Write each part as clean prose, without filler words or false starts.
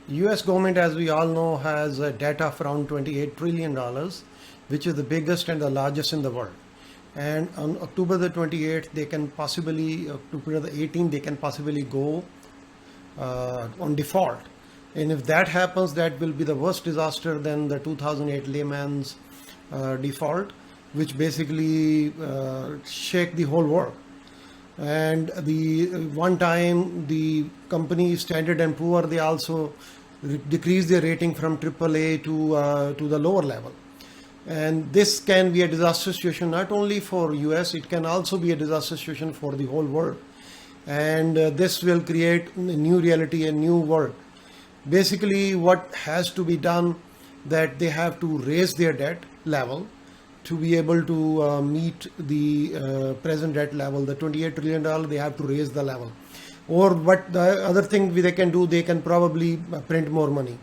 US government, as we all know, has a debt of around $28 trillion, which is the biggest and the largest in the world. And on October the 28th, they can possibly, October the 18th, they can possibly go on default. And if that happens, that will be the worst disaster than the 2008 Lehman's default, which basically shake the whole world. And the one time the company Standard and Poor, they also decreased their rating from AAA to the lower level. And this can be a disaster situation not only for US, it can also be a disaster situation for the whole world. And this will create a new reality, a new world. Basically, what has to be done, that they have to raise their debt level to be able to meet the present debt level, the $28 trillion, they have to raise the level. Or what the other thing they can do, they can probably print more money.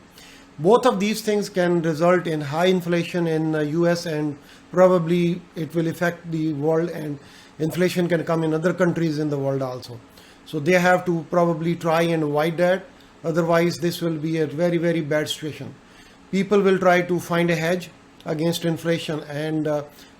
Both of these things can result in high inflation in US, and probably it will affect the world, and inflation can come in other countries in the world also. So they have to probably try and avoid that. Otherwise, this will be a very, very bad situation. People will try to find a hedge against inflation, and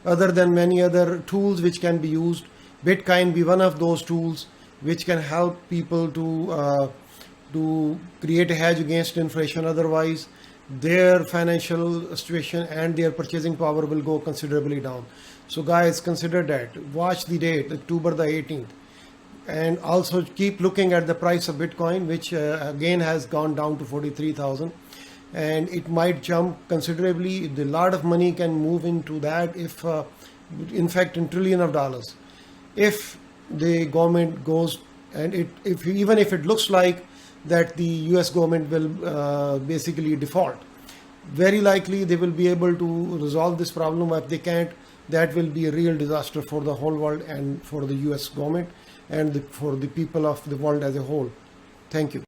other than many other tools which can be used, Bitcoin be one of those tools which can help people to create a hedge against inflation. Otherwise, their financial situation and their purchasing power will go considerably down. So guys, consider that. Watch the date, October the 18th. And also keep looking at the price of Bitcoin, which again has gone down to 43,000. And it might jump considerably. A lot of money can move into that if, in fact, in trillion of dollars. If the government goes, and even if it looks like that the US government will basically default, very likely they will be able to resolve this problem. If they can't, that will be a real disaster for the whole world and for the US government and for the people of the world as a whole. Thank you.